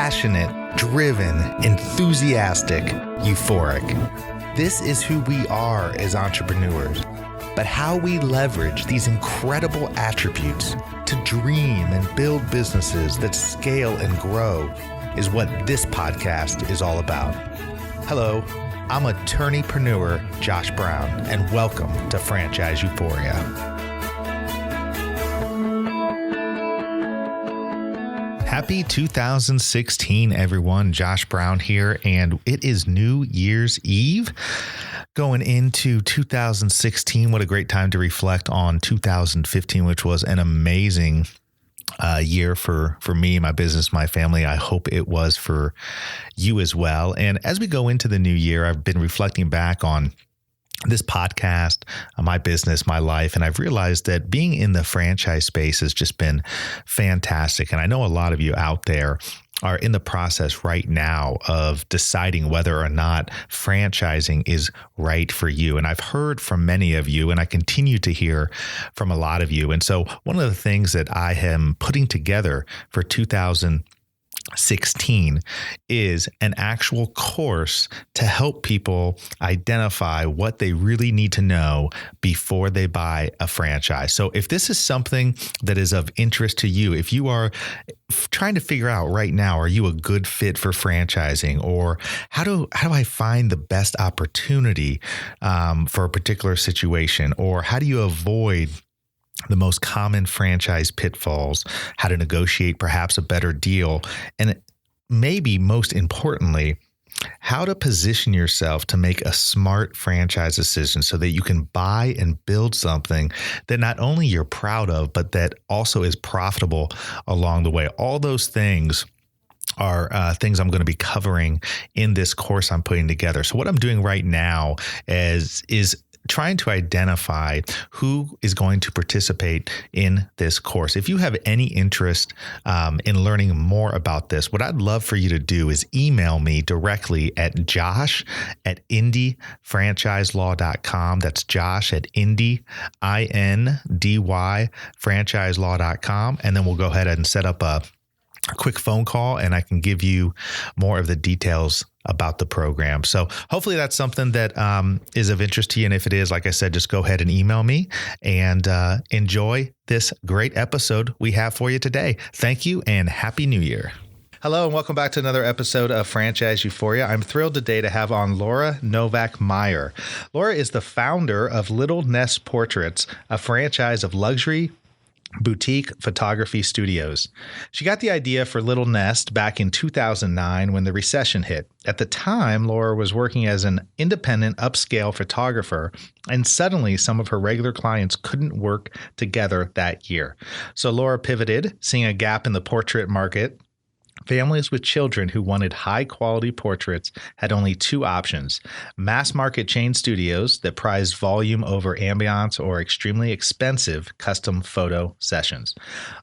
passionate, driven, enthusiastic, euphoric. This is who we are as entrepreneurs. But how we leverage these incredible attributes to dream and build businesses that scale and grow is what this podcast is all about. Hello, I'm attorneypreneur Josh Brown, and welcome to Franchise Euphoria. Happy 2016, everyone. Josh Brown here, and it is New Year's Eve. Going into 2016, what a great time to reflect on 2015, which was an amazing year for me, my business, my family. I hope it was for you as well. And as we go into the new year, I've been reflecting back on this podcast, my business, my life, and I've realized that being in the franchise space has just been fantastic. And I know a lot of you out there are in the process right now of deciding whether or not franchising is right for you. And I've heard from many of you, and I continue to hear from a lot of you. And so one of the things that I am putting together for 2016 is an actual course to help people identify what they really need to know before they buy a franchise. So if this is something that is of interest to you, if you are trying to figure out right now, are you a good fit for franchising, or how do I find the best opportunity for a particular situation, or how do you avoid the most common franchise pitfalls, how to negotiate perhaps a better deal, and maybe most importantly, how to position yourself to make a smart franchise decision so that you can buy and build something that not only you're proud of, but that also is profitable along the way. All those things are things I'm going to be covering in this course I'm putting together. So what I'm doing right now is trying to identify who is going to participate in this course. If you have any interest in learning more about this, what I'd love for you to do is email me directly at josh@indyfranchiselaw.com. That's josh@indy, INDY, franchiselaw.com. And then we'll go ahead and set up a quick phone call, and I can give you more of the details about the program. So hopefully that's something that is of interest to you. And if it is, like I said, just go ahead and email me and enjoy this great episode we have for you today. Thank you and Happy New Year. Hello and welcome back to another episode of Franchise Euphoria. I'm thrilled today to have on Laura Novak Meyer. Laura is the founder of Little Nest Portraits, a franchise of luxury boutique photography studios. She got the idea for Little Nest back in 2009 when the recession hit. At the time, Laura was working as an independent upscale photographer, and suddenly some of her regular clients couldn't work together that year. So Laura pivoted, seeing a gap in the portrait market. Families with children who wanted high-quality portraits had only two options: mass-market chain studios that prized volume over ambiance, or extremely expensive custom photo sessions.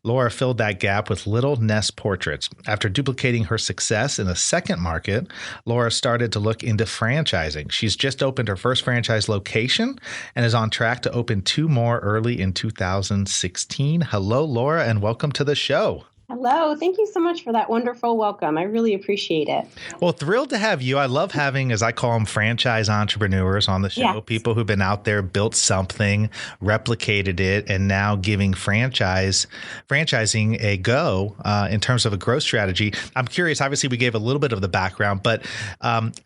Laura filled that gap with Little Nest Portraits. After duplicating her success in the second market, Laura started to look into franchising. She's just opened her first franchise location and is on track to open two more early in 2016. Hello, Laura, and welcome to the show. Hello. Thank you so much for that wonderful welcome. I really appreciate it. Well, thrilled to have you. I love having, as I call them, franchise entrepreneurs on the show. Yes. People who've been out there, built something, replicated it, and now giving franchising a go in terms of a growth strategy. I'm curious, obviously we gave a little bit of the background, but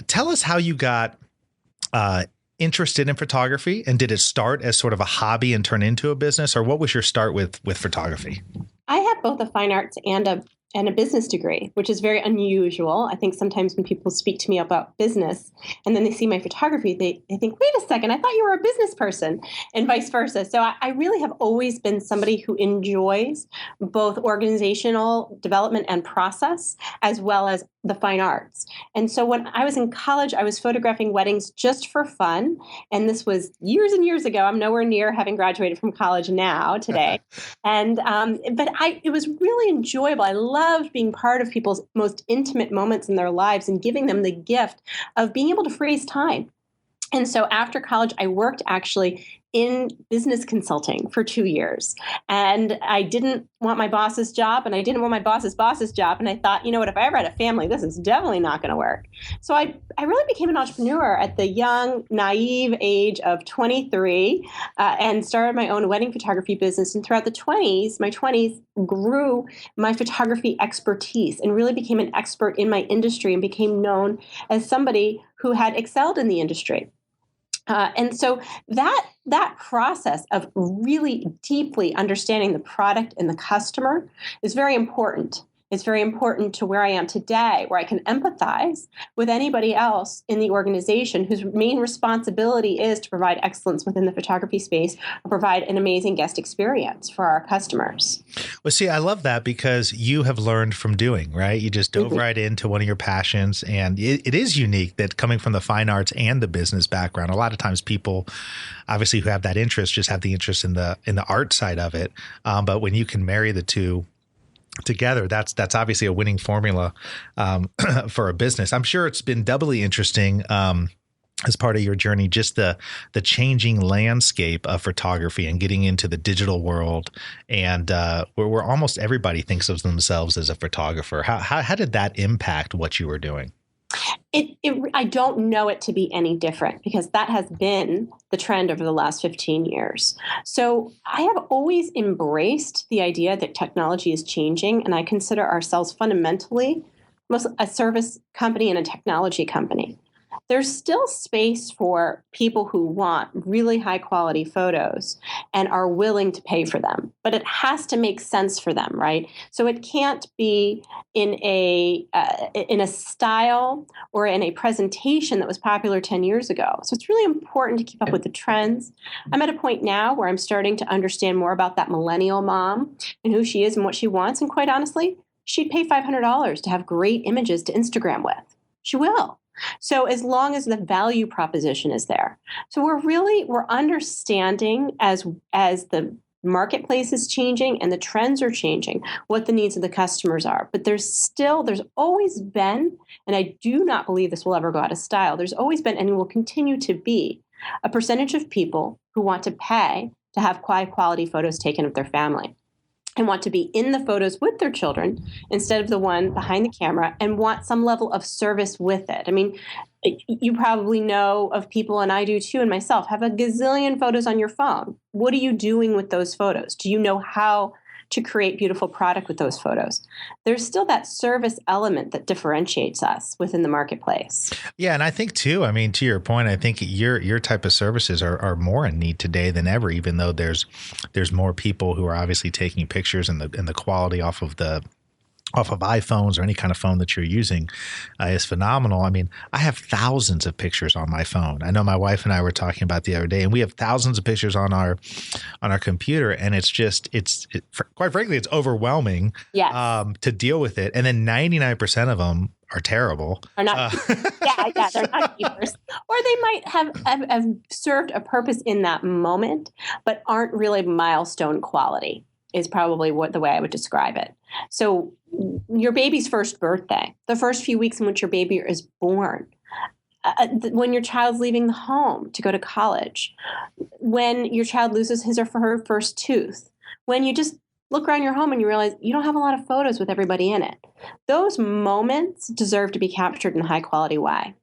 tell us how you got interested in photography, and did it start as sort of a hobby and turn into a business, or what was your start with photography? I have both a fine arts and a business degree, which is very unusual. I think sometimes when people speak to me about business and then they see my photography, they think, wait a second, I thought you were a business person, and vice versa. So I really have always been somebody who enjoys both organizational development and process, as well as the fine arts. And so when I was in college, I was photographing weddings just for fun. And this was years and years ago. I'm nowhere near having graduated from college now today. But it was really enjoyable. I loved being part of people's most intimate moments in their lives and giving them the gift of being able to freeze time. And so after college, I worked actually in business consulting for 2 years. And I didn't want my boss's job, and I didn't want my boss's job. And I thought, you know what, if I ever had a family, this is definitely not going to work. So I really became an entrepreneur at the young, naive age of 23, and started my own wedding photography business. And throughout my 20s, grew my photography expertise and really became an expert in my industry and became known as somebody who had excelled in the industry. And so that process of really deeply understanding the product and the customer is very important. It's very important to where I am today, where I can empathize with anybody else in the organization whose main responsibility is to provide excellence within the photography space or provide an amazing guest experience for our customers. Well, see, I love that because you have learned from doing, right? You just dove right into one of your passions. And it is unique that coming from the fine arts and the business background, a lot of times people obviously who have that interest just have the interest in the art side of it. But when you can marry the two together, that's obviously a winning formula for a business. I'm sure it's been doubly interesting as part of your journey, just the changing landscape of photography and getting into the digital world, and where almost everybody thinks of themselves as a photographer. How did that impact what you were doing? I don't know it to be any different because that has been the trend over the last 15 years. So I have always embraced the idea that technology is changing, and I consider ourselves fundamentally a service company and a technology company. There's still space for people who want really high quality photos and are willing to pay for them, but it has to make sense for them, right? So it can't be in a style or in a presentation that was popular 10 years ago. So it's really important to keep up with the trends. I'm at a point now where I'm starting to understand more about that millennial mom and who she is and what she wants. And quite honestly, she'd pay $500 to have great images to Instagram with. She will. So as long as the value proposition is there. So we're understanding as the marketplace is changing and the trends are changing, what the needs of the customers are. But there's always been, and I do not believe this will ever go out of style, there's always been and will continue to be a percentage of people who want to pay to have high quality photos taken of their family, and want to be in the photos with their children instead of the one behind the camera, and want some level of service with it. I mean, you probably know of people, and I do too, and myself, have a gazillion photos on your phone. What are you doing with those photos? Do you know how to create beautiful product with those photos? There's still that service element that differentiates us within the marketplace. Yeah, and I think too, I mean, to your point, I think your type of services are more in need today than ever, even though there's more people who are obviously taking pictures, and the quality off of iPhones or any kind of phone that you're using is phenomenal. I mean, I have thousands of pictures on my phone. I know my wife and I were talking about the other day, and we have thousands of pictures on our computer, and quite frankly, it's overwhelming. Yes. To deal with it. And then 99% of them are terrible. Are not, they're not keepers. Or they might have served a purpose in that moment, but aren't really milestone quality, is probably the way I would describe it. So your baby's first birthday, the first few weeks in which your baby is born, when your child's leaving the home to go to college, when your child loses his or her first tooth, when you just look around your home and you realize you don't have a lot of photos with everybody in it. Those moments deserve to be captured in a high quality way.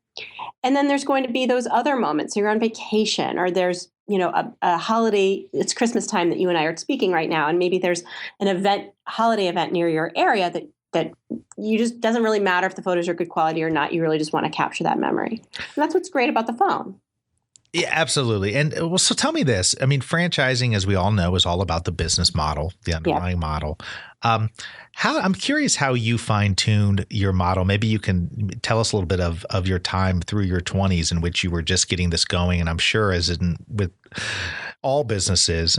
And then there's going to be those other moments. So you're on vacation, or there's a holiday. It's Christmas time that you and I are speaking right now, and maybe there's an holiday event near your area that you just doesn't really matter if the photos are good quality or not. You really just want to capture that memory, and that's what's great about the phone. Yeah, absolutely. And well, so tell me this. I mean, franchising, as we all know, is all about the business model, the underlying model. I'm curious how you fine-tuned your model. Maybe you can tell us a little bit of your time through your 20s in which you were just getting this going. And I'm sure, as in with all businesses,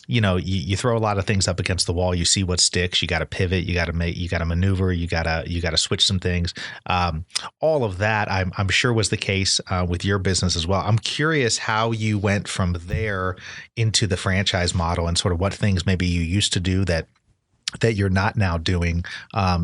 you throw a lot of things up against the wall. You see what sticks. You got to pivot. You got to maneuver. You got to switch some things. All of that, I'm sure, was the case with your business as well. I'm curious how you went from there into the franchise model, and sort of what things maybe you used to do that you're not now doing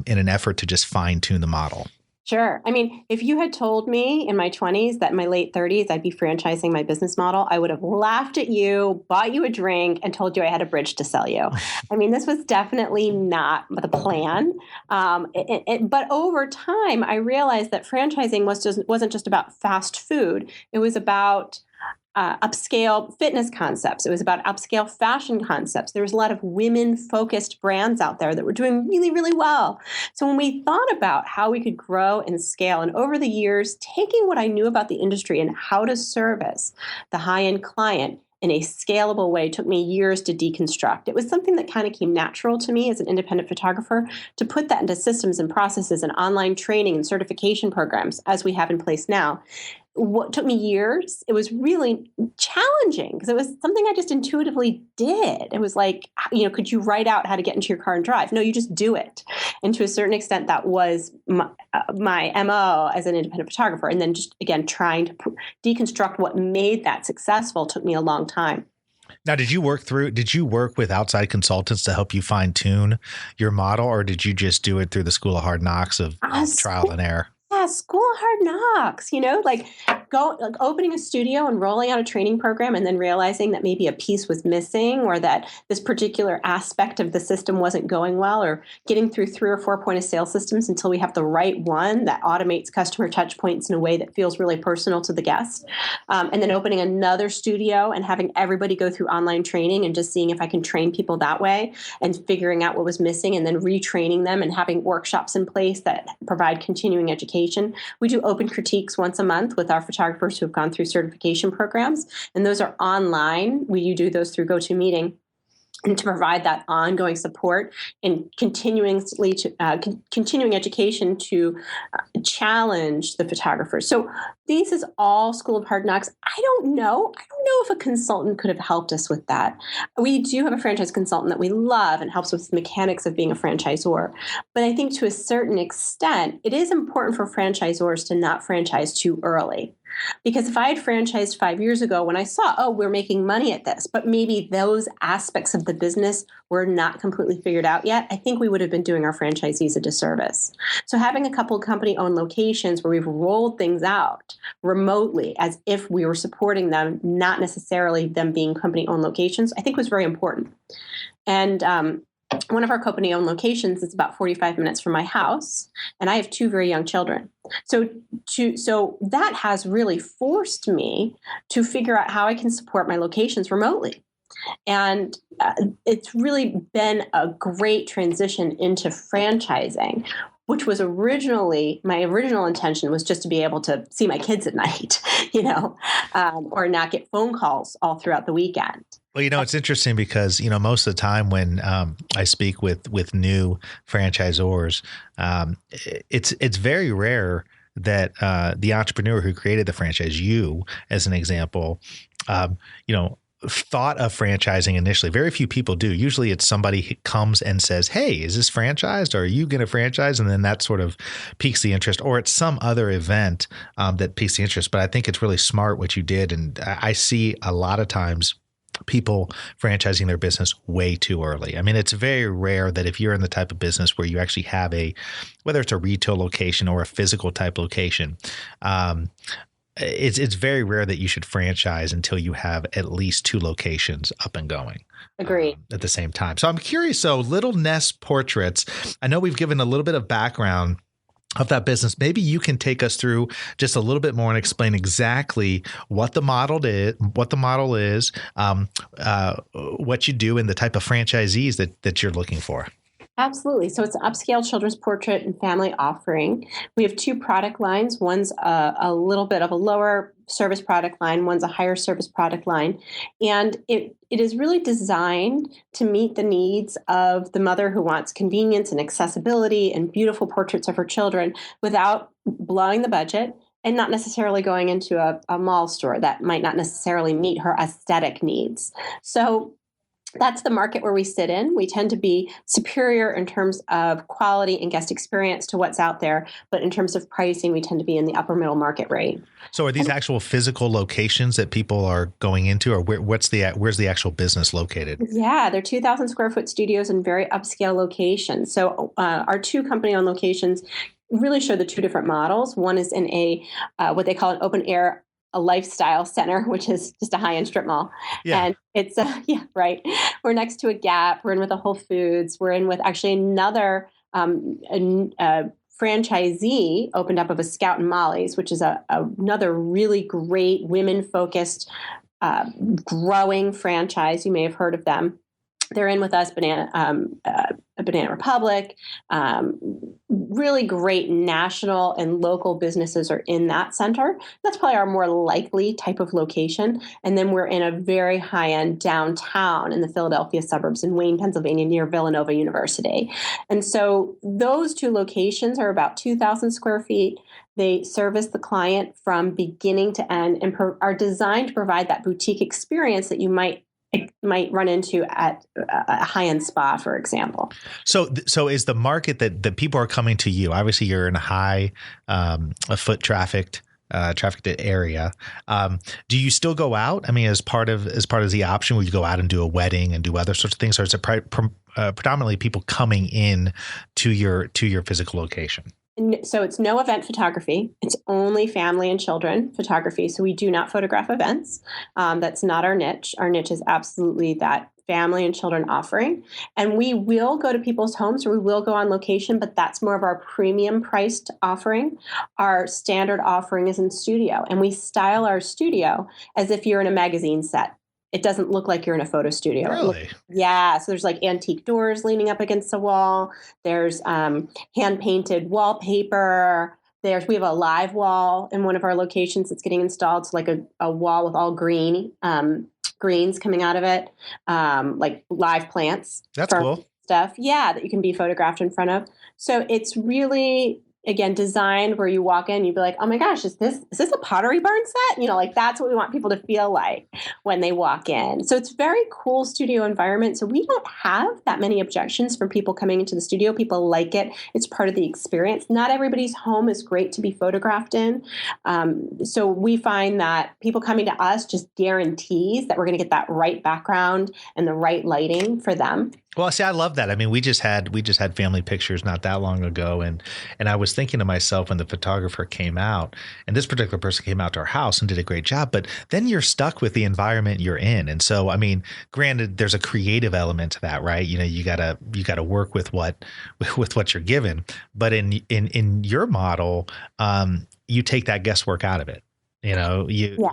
in an effort to just fine tune the model. Sure. I mean, if you had told me in my 20s that in my late 30s I'd be franchising my business model, I would have laughed at you, bought you a drink, and told you I had a bridge to sell you. I mean, this was definitely not the plan. But over time, I realized that franchising wasn't just about fast food. It was about upscale fitness concepts. It was about upscale fashion concepts. There was a lot of women-focused brands out there that were doing really, really well. So when we thought about how we could grow and scale, and over the years, taking what I knew about the industry and how to service the high-end client in a scalable way took me years to deconstruct. It was something that kind of came natural to me as an independent photographer to put that into systems and processes and online training and certification programs as we have in place now. What took me years, it was really challenging because it was something I just intuitively did. It was like, could you write out how to get into your car and drive? No, you just do it. And to a certain extent, that was my MO as an independent photographer. And then just, again, trying to deconstruct what made that successful took me a long time. Now, did you work with outside consultants to help you fine tune your model, or did you just do it through the school of hard knocks of trial and error? Yeah, school of hard knocks, like opening a studio and rolling out a training program and then realizing that maybe a piece was missing or that this particular aspect of the system wasn't going well, or getting through 3 or 4 point of sale systems until we have the right one that automates customer touch points in a way that feels really personal to the guest. And then opening another studio and having everybody go through online training and just seeing if I can train people that way and figuring out what was missing and then retraining them and having workshops in place that provide continuing education. We do open critiques once a month with our photographers who have gone through certification programs, and those are online. We do those through GoToMeeting. And to provide that ongoing support and continuing education to challenge the photographers. So this is all School of Hard Knocks. I don't know if a consultant could have helped us with that. We do have a franchise consultant that we love and helps with the mechanics of being a franchisor. But I think to a certain extent, it is important for franchisors to not franchise too early. Because if I had franchised 5 years ago when I saw, we're making money at this, but maybe those aspects of the business were not completely figured out yet, I think we would have been doing our franchisees a disservice. So having a couple of company-owned locations where we've rolled things out remotely as if we were supporting them, not necessarily them being company-owned locations, I think was very important. And one of our company-owned locations is about 45 minutes from my house, and I have 2 very young children. So that has really forced me to figure out how I can support my locations remotely. And it's really been a great transition into franchising, which was my original intention was just to be able to see my kids at night, or not get phone calls all throughout the weekend. Well, it's interesting because, most of the time when I speak with new franchisors, it's very rare that the entrepreneur who created the franchise, you as an example, thought of franchising initially. Very few people do. Usually it's somebody who comes and says, hey, is this franchised? Or are you going to franchise? And then that sort of piques the interest, or it's some other event that piques the interest. But I think it's really smart what you did. And I see a lot of times people franchising their business way too early. I mean, it's very rare that if you're in the type of business where you actually have whether it's a retail location or a physical type location, it's very rare that you should franchise until you have at least 2 locations up and going. Agreed. At the same time. So I'm curious. So Little Nest Portraits, I know we've given a little bit of background of that business. Maybe you can take us through just a little bit more and explain exactly what the model is, what you do, and the type of franchisees that you're looking for. Absolutely. So it's an upscale children's portrait and family offering. We have 2 product lines. One's a little bit of a lower service product line. One's a higher service product line. And it is really designed to meet the needs of the mother who wants convenience and accessibility and beautiful portraits of her children without blowing the budget and not necessarily going into a mall store that might not necessarily meet her aesthetic needs. So that's the market where we sit in. We tend to be superior in terms of quality and guest experience to what's out there. But in terms of pricing, we tend to be in the upper middle market rate. So are these actual physical locations that people are going into, or where's the actual business located? Yeah, they're 2,000 square foot studios in very upscale locations. So our 2 company-owned locations really show the two different models. One is in a what they call an open air a lifestyle center, which is just a high-end strip mall. Yeah. And it's, yeah, right. We're next to a Gap. We're in with a Whole Foods. We're in with actually another franchisee opened up of a Scout and Molly's, which is another really great women-focused growing franchise. You may have heard of them. They're in with us, Banana Republic. Really great national and local businesses are in that center. That's probably our more likely type of location. And then we're in a very high-end downtown in the Philadelphia suburbs in Wayne, Pennsylvania, near Villanova University. And so those two locations are about 2,000 square feet. They service the client from beginning to end and are designed to provide that boutique experience that you might run into at a high-end spa, for example. So is the market that people are coming to you? Obviously, you're in a high foot trafficked area. Do you still go out? I mean, as part of the option, will you go out and do a wedding and do other sorts of things, or is it predominantly people coming in to your physical location? So it's no event photography. It's only family and children photography. So we do not photograph events. That's not our niche. Our niche is absolutely that family and children offering. And we will go to people's homes, or we will go on location, but that's more of our premium priced offering. Our standard offering is in studio, and we style our studio as if you're in a magazine set. It doesn't look like you're in a photo studio. Really? Yeah. So there's like antique doors leaning up against the wall. There's hand-painted wallpaper. We have a live wall in one of our locations that's getting installed. So like a wall with all greens coming out of it, like live plants. That's cool. Stuff. Yeah, that you can be photographed in front of. So it's really, again, designed where you walk in, you'd be like, oh my gosh, is this a Pottery Barn set? Like that's what we want people to feel like when they walk in. So it's very cool studio environment. So we don't have that many objections from people coming into the studio. People like it. It's part of the experience. Not everybody's home is great to be photographed in. So we find that people coming to us just guarantees that we're going to get that right background and the right lighting for them. Well, see, I love that. I mean, we just had family pictures not that long ago, and I was thinking to myself when the photographer came out, and this particular person came out to our house and did a great job, but then you're stuck with the environment you're in. And so, I mean, granted, there's a creative element to that, right? You gotta work with what you're given, but in your model, you take that guesswork out of it. Yes.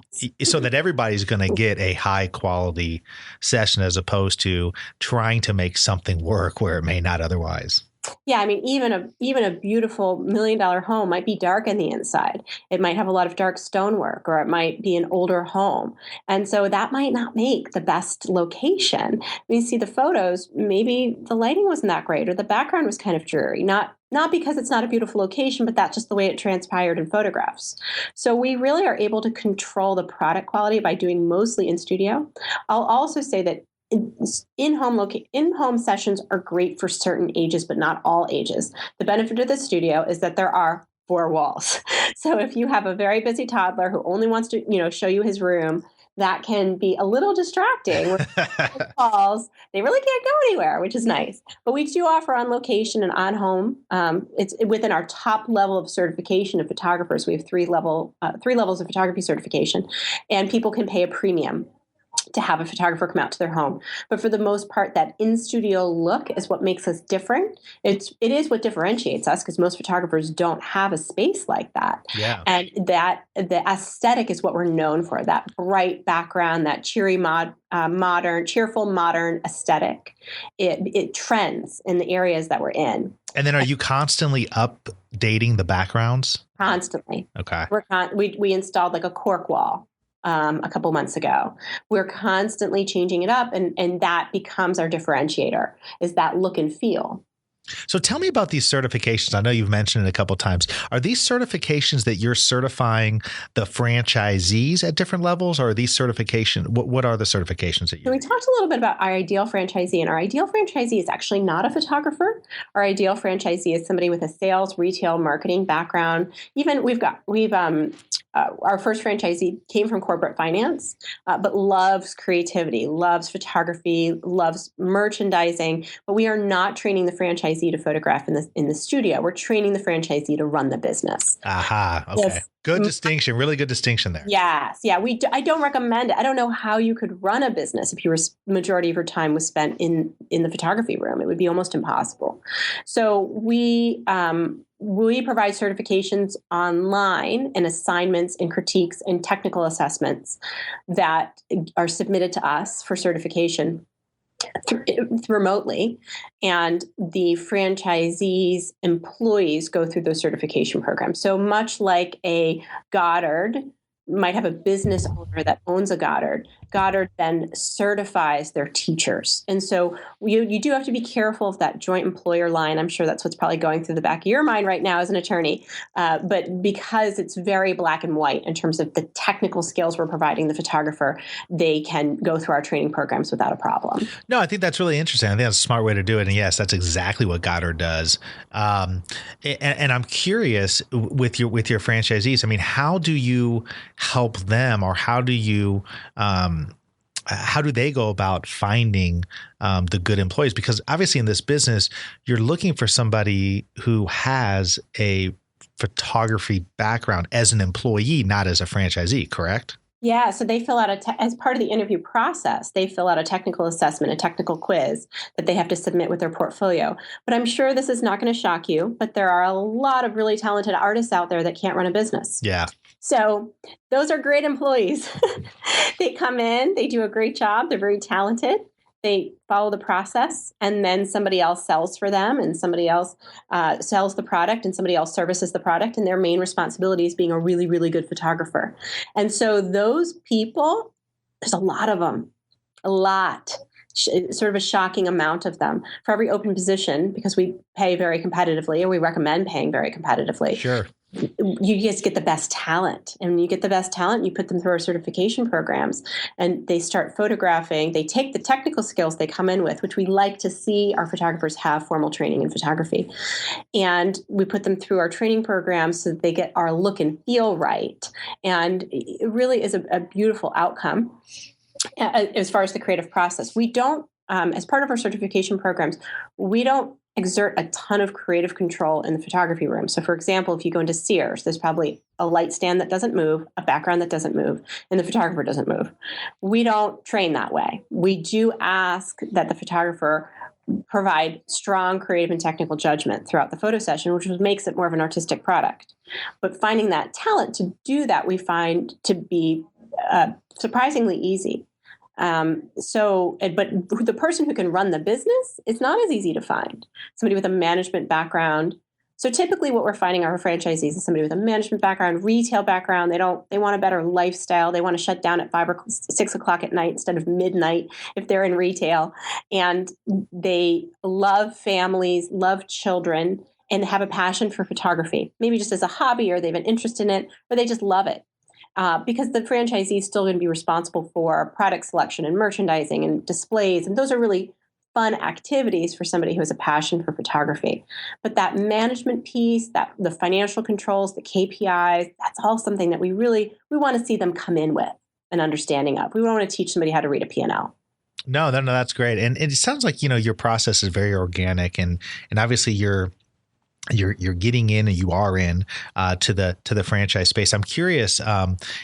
So that everybody's going to get a high quality session as opposed to trying to make something work where it may not otherwise. Yeah, I mean, even a beautiful $1 million home might be dark on the inside. It might have a lot of dark stonework, or it might be an older home. And so that might not make the best location. When you see the photos, maybe the lighting wasn't that great, or the background was kind of dreary. Not because it's not a beautiful location, but that's just the way it transpired in photographs. So we really are able to control the product quality by doing mostly in studio. I'll also say that in-home sessions are great for certain ages, but not all ages. The benefit of the studio is that there are 4 walls. So if you have a very busy toddler who only wants to, show you his room, that can be a little distracting. Walls, they really can't go anywhere, which is nice. But we do offer on location and on home. It's within our top level of certification of photographers. We have 3 levels of photography certification, and people can pay a premium to have a photographer come out to their home. But for the most part, that in-studio look is what makes us different. It is what differentiates us, because most photographers don't have a space like that. Yeah. And that the aesthetic is what we're known for, that bright background, that cheery cheerful modern aesthetic. It trends in the areas that we're in. And then are you constantly updating the backgrounds? Constantly. Okay. We installed like a cork wall a couple months ago. We're constantly changing it up, and that becomes our differentiator, is that look and feel. So tell me about these certifications. I know you've mentioned it a couple of times. Are these certifications that you're certifying the franchisees at different levels, or are these certifications? What are the certifications that you? So we talked a little bit about our ideal franchisee, and our ideal franchisee is actually not a photographer. Our ideal franchisee is somebody with a sales, retail, marketing background. Even our first franchisee came from corporate finance, but loves creativity, loves photography, loves merchandising. But we are not training the franchisee franchisee to photograph in the studio. We're training the franchisee to run the business. Aha. Okay. Good distinction. Really good distinction there. Yes. Yeah. I don't recommend it. I don't know how you could run a business if your majority of your time was spent in the photography room. It would be almost impossible. So we provide certifications online and assignments and critiques and technical assessments that are submitted to us for certification remotely, and the franchisees' employees go through those certification programs. So much like a Goddard might have a business owner that owns a Goddard. Goddard then certifies their teachers. And so you do have to be careful of that joint employer line. I'm sure that's what's probably going through the back of your mind right now as an attorney. But because it's very black and white in terms of the technical skills we're providing the photographer, they can go through our training programs without a problem. No, I think that's really interesting. I think that's a smart way to do it. And yes, that's exactly what Goddard does. And I'm curious with your franchisees. I mean, how do you help them, or how do they go about finding the good employees? Because obviously in this business, you're looking for somebody who has a photography background as an employee, not as a franchisee, correct? Yeah, so they fill out as part of the interview process, they fill out a technical assessment, a technical quiz that they have to submit with their portfolio. But I'm sure this is not going to shock you, but there are a lot of really talented artists out there that can't run a business. Yeah. So those are great employees. They come in, they do a great job, they're very talented. They follow the process, and then somebody else sells for them, and somebody else sells the product, and somebody else services the product, and their main responsibility is being a really, really good photographer. And so those people, there's a lot of them, sort of a shocking amount of them. For every open position, because we pay very competitively, or we recommend paying very competitively. Sure. You just get the best talent. And when you get the best talent, you put them through our certification programs, and they start photographing. They take the technical skills they come in with, which we like to see our photographers have formal training in photography. And we put them through our training programs so that they get our look and feel right. And it really is a beautiful outcome as far as the creative process. We don't, as part of our certification programs, we don't exert a ton of creative control in the photography room. So for example, if you go into Sears, there's probably a light stand that doesn't move, a background that doesn't move, and the photographer doesn't move. We don't train that way. We do ask that the photographer provide strong creative and technical judgment throughout the photo session, which makes it more of an artistic product. But finding that talent to do that, we find to be surprisingly easy. But the person who can run the business is not as easy to find. Somebody with a management background. So typically what we're finding our franchisees is somebody with a management background, retail background. They want a better lifestyle. They want to shut down at 5 or 6 o'clock at night instead of midnight if they're in retail. And they love families, love children, and have a passion for photography, maybe just as a hobby, or they have an interest in it, or they just love it. Because the franchisee is still going to be responsible for product selection and merchandising and displays. And those are really fun activities for somebody who has a passion for photography. But that management piece, the financial controls, the KPIs, that's all something that we want to see them come in with an understanding of. We don't want to teach somebody how to read a P&L. No, that's great. And it sounds like, your process is very organic, and obviously you're getting in, and you are in to the franchise space. I'm curious,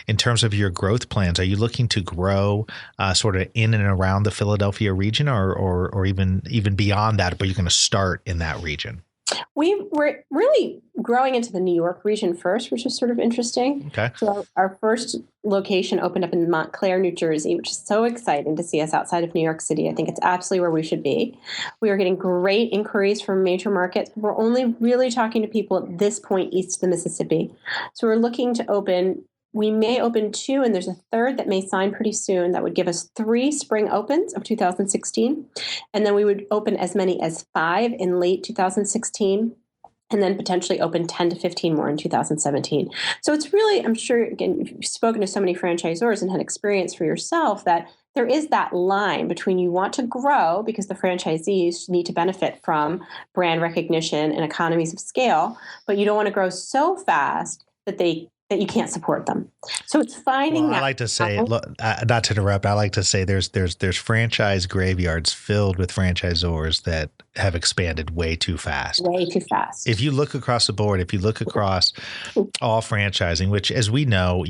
in terms of your growth plans, are you looking to grow sort of in and around the Philadelphia region, or even beyond that, but you're going to start in that region? We're really growing into the New York region first, which is sort of interesting. Okay. So our first location opened up in Montclair, New Jersey, which is so exciting to see us outside of New York City. I think it's absolutely where we should be. We are getting great inquiries from major markets. We're only really talking to people at this point east of the Mississippi. So we're looking to open. We may open 2, and there's a third that may sign pretty soon. That would give us 3 spring opens of 2016. And then we would open as many as 5 in late 2016, and then potentially open 10 to 15 more in 2017. So it's really, I'm sure, again, you've spoken to so many franchisors and had experience for yourself that there is that line between you want to grow because the franchisees need to benefit from brand recognition and economies of scale, but you don't want to grow so fast that they that you can't support them. So it's finding Well, I that. like to say, look, not to interrupt, I like to say there's franchise graveyards filled with franchisors that have expanded way too fast. Way too fast. If you look across the board, if you look across all franchising, which as we know,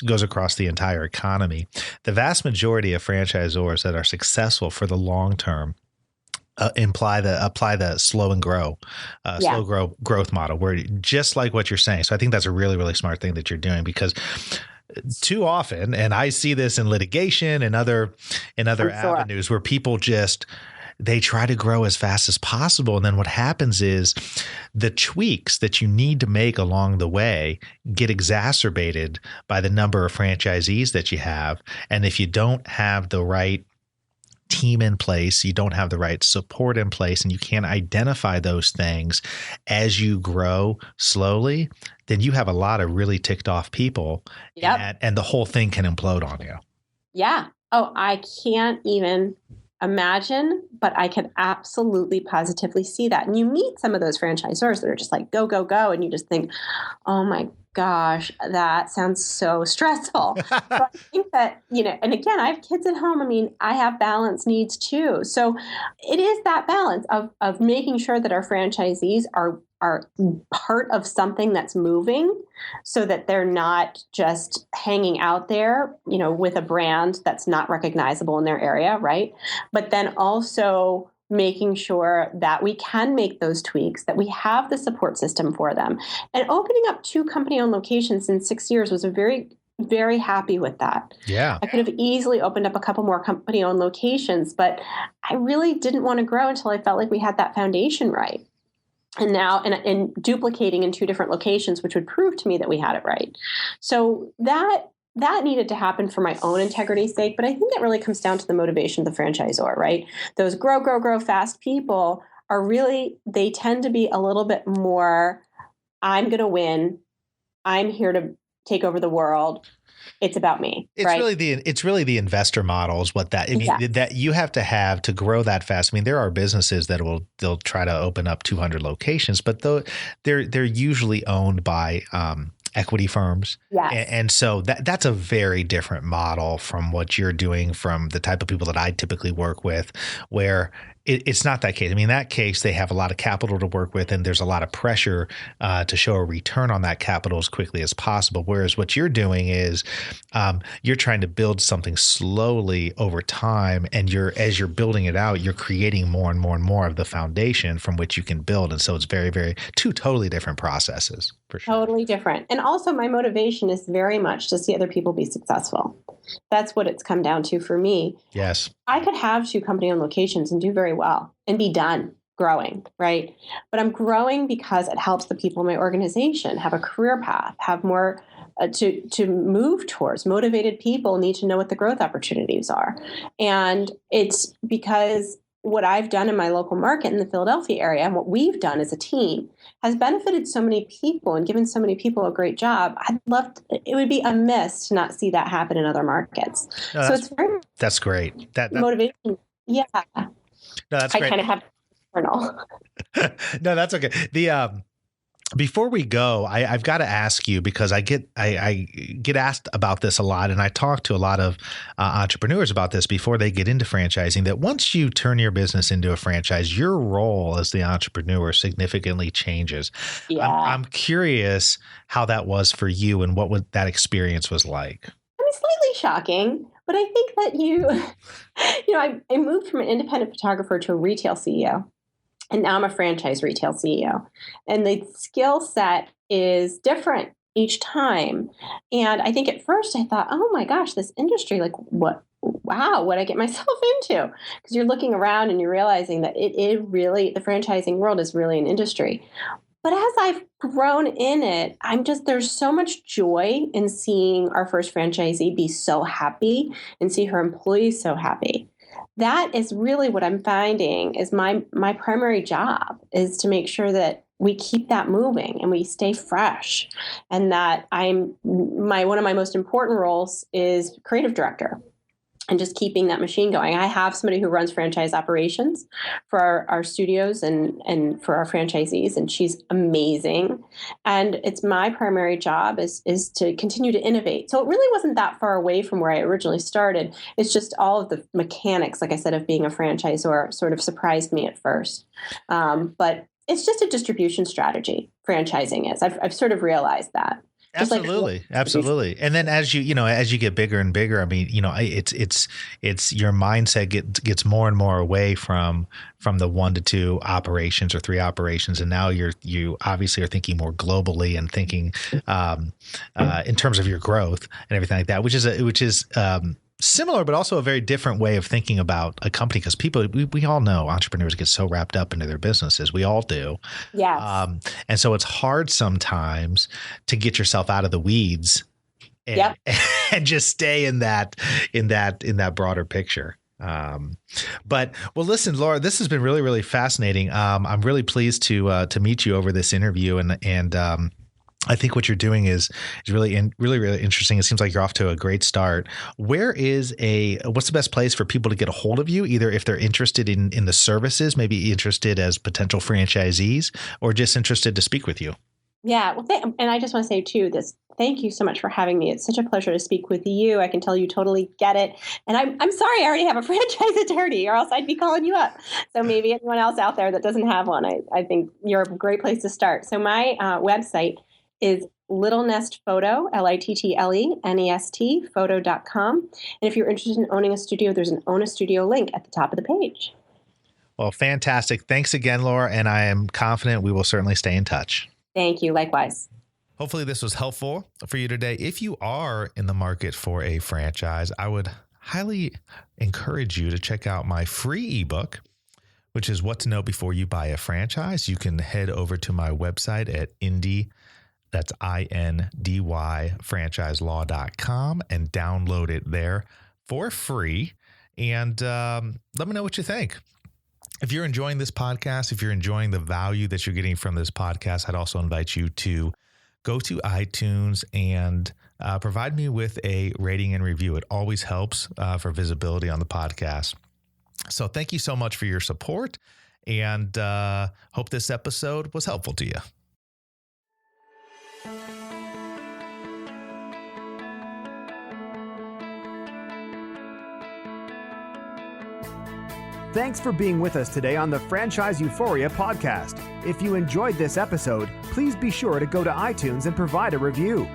goes across the entire economy, the vast majority of franchisors that are successful for the long term apply the slow and grow, growth model, where just like what you're saying. So I think that's a really, really smart thing that you're doing, because too often, and I see this in litigation and other avenues, where people they try to grow as fast as possible. And then what happens is the tweaks that you need to make along the way get exacerbated by the number of franchisees that you have. And if you don't have the right team in place, you don't have the right support in place, and you can't identify those things as you grow slowly, then you have a lot of really ticked off people. Yep. And the whole thing can implode on you. Yeah. Oh, I can't even imagine, but I could absolutely positively see that. And you meet some of those franchisors that are just like, go, go, go. And you just think, oh my gosh, that sounds so stressful. But I think that, and again, I have kids at home. I mean, I have balance needs too. So it is that balance of making sure that our franchisees are part of something that's moving, so that they're not just hanging out there, with a brand that's not recognizable in their area, right? But then also making sure that we can make those tweaks, that we have the support system for them. And opening up 2 company-owned locations in 6 years was very, very happy with that. Yeah. I could have easily opened up a couple more company-owned locations, but I really didn't want to grow until I felt like we had that foundation right. And now, and duplicating in 2 different locations, which would prove to me that we had it right. So that needed to happen for my own integrity's sake. But I think it really comes down to the motivation of the franchisor, right? Those grow fast people they tend to be a little bit more, I'm going to win. I'm here to take over the world. It's about me. It's right? really the investor model is what that you have to grow that fast. I mean, there are businesses that they'll try to open up 200 locations, but they're usually owned by equity firms. Yes. And so that's a very different model from what you're doing, from the type of people that I typically work with, where it's not that case. I mean, in that case, they have a lot of capital to work with, and there's a lot of pressure to show a return on that capital as quickly as possible. Whereas what you're doing is you're trying to build something slowly over time, and as you're building it out, you're creating more and more and more of the foundation from which you can build. And so it's very, very 2 totally different processes, for sure. Totally different. And also my motivation is very much to see other people be successful. That's what it's come down to for me. Yes. I could have 2 company-owned locations and do very well and be done growing, right? But I'm growing because it helps the people in my organization have a career path, have more to move towards. Motivated people need to know what the growth opportunities are. And it's because what I've done in my local market in the Philadelphia area, and what we've done as a team, has benefited so many people and given so many people a great job. It would be amiss to not see that happen in other markets. No, so it's very that's great. That motivation. Yeah. No, that's great. I kind of have internal. No, that's okay. Before we go, I've got to ask you, because I get asked about this a lot, and I talk to a lot of entrepreneurs about this before they get into franchising, that once you turn your business into a franchise, your role as the entrepreneur significantly changes. Yeah. I'm curious how that was for you and what that experience was like. I mean, slightly shocking, but I think that I moved from an independent photographer to a retail CEO. And now I'm a franchise retail CEO. And the skill set is different each time. And I think at first I thought, oh my gosh, this industry, like what I get myself into? Because you're looking around and you're realizing that it really, the franchising world is really an industry. But as I've grown in it, there's so much joy in seeing our first franchisee be so happy and see her employees so happy. That is really what I'm finding is my primary job, is to make sure that we keep that moving and we stay fresh. And that one of my most important roles is creative director. and just keeping that machine going. I have somebody who runs franchise operations for our studios and for our franchisees, and she's amazing. And it's my primary job is to continue to innovate. So it really wasn't that far away from where I originally started. It's just all of the mechanics, like I said, of being a franchisor sort of surprised me at first. But it's just a distribution strategy, franchising is. I've sort of realized that. Absolutely. And then as you get bigger and bigger, I mean, it's your mindset gets more and more away from the 1 to 2 operations or 3 operations. And now you obviously are thinking more globally and thinking in terms of your growth and everything like that, which is similar, but also a very different way of thinking about a company, because we all know entrepreneurs get so wrapped up into their businesses. We all do. Yes. And so it's hard sometimes to get yourself out of the weeds and just stay in that broader picture. But listen, Laura, this has been really, really fascinating. I'm really pleased to meet you over this interview, and I think what you're doing is really interesting. It seems like you're off to a great start. What's the best place for people to get a hold of you, either if they're interested in the services, maybe interested as potential franchisees, or just interested to speak with you? Yeah. Well, and I just want to say too, thank you so much for having me. It's such a pleasure to speak with you. I can tell you totally get it. And I'm sorry I already have a franchise attorney, or else I'd be calling you up. So maybe anyone else out there that doesn't have one, I think you're a great place to start. So my website is Little Nest Photo, LITTLENEST, photo.com. And if you're interested in owning a studio, there's an Own a Studio link at the top of the page. Well, fantastic. Thanks again, Laura. And I am confident we will certainly stay in touch. Thank you. Likewise. Hopefully this was helpful for you today. If you are in the market for a franchise, I would highly encourage you to check out my free ebook, which is What to Know Before You Buy a Franchise. You can head over to my website at that's INDY franchiselaw.com and download it there for free. And let me know what you think. If you're enjoying this podcast, if you're enjoying the value that you're getting from this podcast, I'd also invite you to go to iTunes and provide me with a rating and review. It always helps for visibility on the podcast. So thank you so much for your support, and hope this episode was helpful to you. Thanks for being with us today on the Franchise Euphoria podcast. If you enjoyed this episode, please be sure to go to iTunes and provide a review.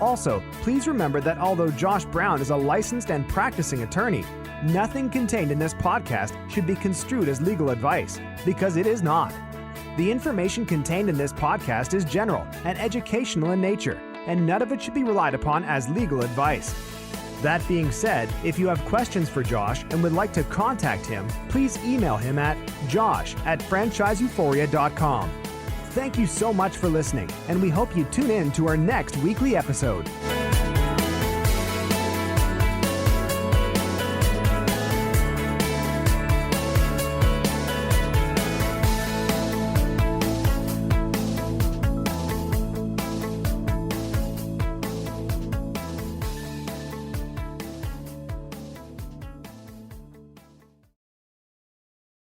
Also, please remember that although Josh Brown is a licensed and practicing attorney, nothing contained in this podcast should be construed as legal advice, because it is not. The information contained in this podcast is general and educational in nature, and none of it should be relied upon as legal advice. That being said, if you have questions for Josh and would like to contact him, please email him at josh@franchiseeuphoria.com. Thank you so much for listening, and we hope you tune in to our next weekly episode.